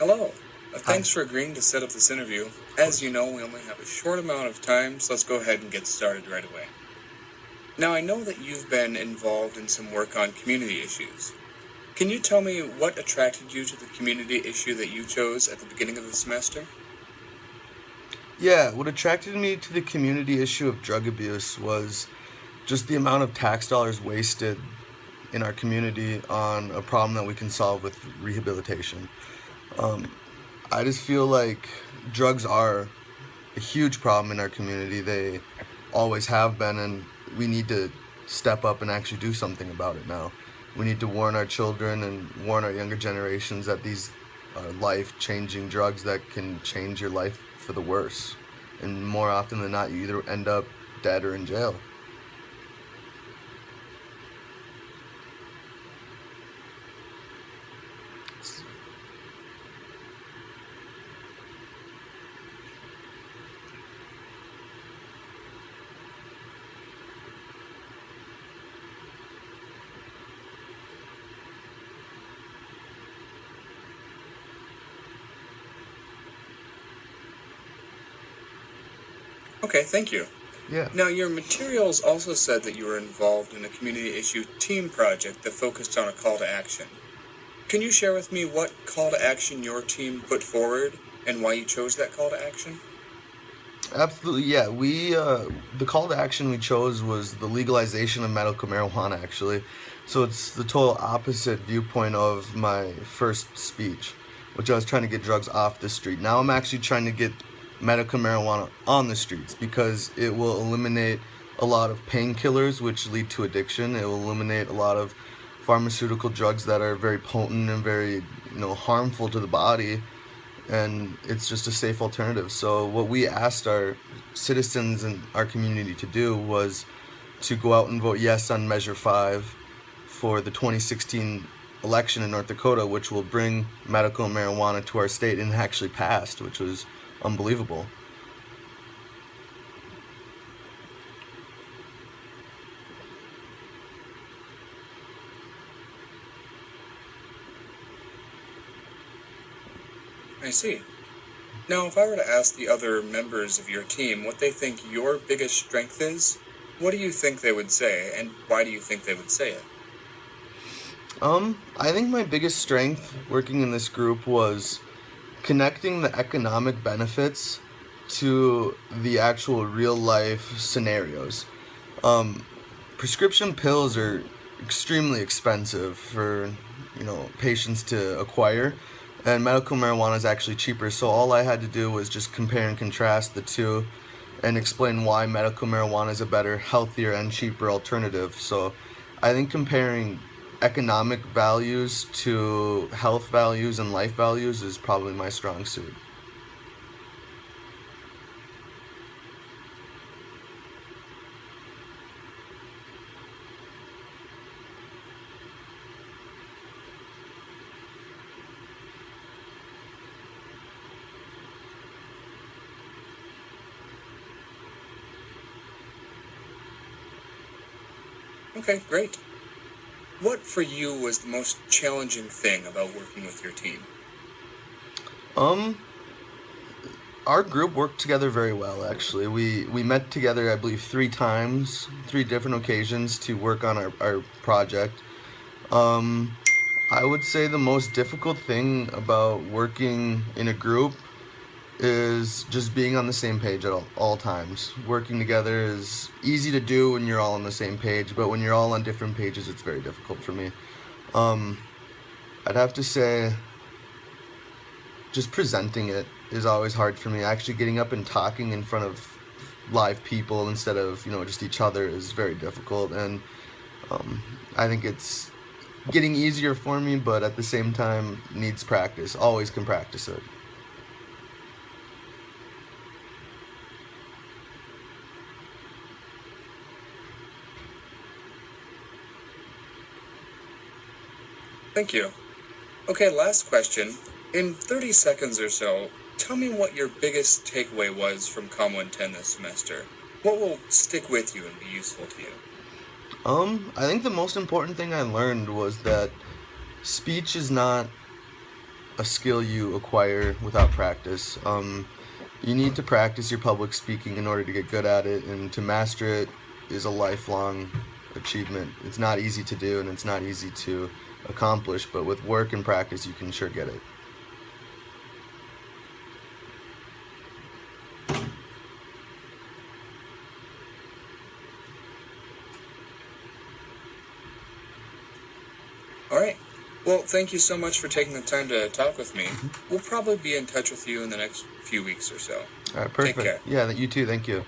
Hello. Hi. Thanks for agreeing to set up this interview. Of As you course. know, we only have a short amount of time, so let's go ahead and get started right away. Now, I know that you've been involved in some work on community issues. Can you tell me what attracted you to the community issue that you chose at the beginning of the semester? Yeah, what attracted me to the community issue of drug abuse was just the amount of tax dollars wasted in our community on a problem that we can solve with rehabilitation. Um, I just feel like drugs are a huge problem in our community. They always have been, and we need to step up and actually do something about it now. We need to warn our children and warn our younger generations that these are life-changing drugs that can change your life for the worse. And more often than not, you either end up dead or in jail. Okay, thank you. Yeah. Now, your materials also said that you were involved in a community issue team project that focused on a call to action. Can you share with me what call to action your team put forward and why you chose that call to action? Absolutely, yeah. The call to action we chose was the legalization of medical marijuana, actually. So it's the total opposite viewpoint of my first speech, which I was trying to get drugs off the street. Now I'm actually trying to get medical marijuana on the streets because it will eliminate a lot of painkillers, which lead to addiction. It will eliminate a lot of pharmaceutical drugs that are very potent and very, harmful to the body, and it's just a safe alternative. So what we asked our citizens in our community to do was to go out and vote yes on Measure 5 for the 2016 election in North Dakota, which will bring medical marijuana to our state, and it actually passed, which was unbelievable. I see. Now, if I were to ask the other members of your team what they think your biggest strength is, what do you think they would say, and why do you think they would say it? I think my biggest strength working in this group was connecting the economic benefits to the actual real life scenarios. Um, Prescription pills are extremely expensive for, patients to acquire, and medical marijuana is actually cheaper. So all I had to do was just compare and contrast the two and explain why medical marijuana is a better, healthier, and cheaper alternative. So I think comparing economic values to health values and life values is probably my strong suit. Okay, great. What for you was the most challenging thing about working with your team? Um, our group worked together very well, actually. We met together, I believe, 3 times, 3 different occasions to work on our project. Um, I would say the most difficult thing about working in a group is just being on the same page at all times. Working together is easy to do when you're all on the same page, but when you're all on different pages, it's very difficult for me. Um, I'd have to say just presenting it is always hard for me. Actually getting up and talking in front of live people instead of, just each other is very difficult, and I think it's getting easier for me, but at the same time needs practice. Always can practice it. Thank you. Okay, last question. In 30 seconds or so, tell me what your biggest takeaway was from Com 110 this semester. What will stick with you and be useful to you? I think the most important thing I learned was that speech is not a skill you acquire without practice. You need to practice your public speaking in order to get good at it, and to master it is a lifelong achievement. It's not easy to do, and it's not easy to accomplish, but with work and practice, you can sure get it. All right. Well, thank you so much for taking the time to talk with me. We'll probably be in touch with you in the next few weeks or so. All right, perfect. Take care. Yeah, you too. Thank you.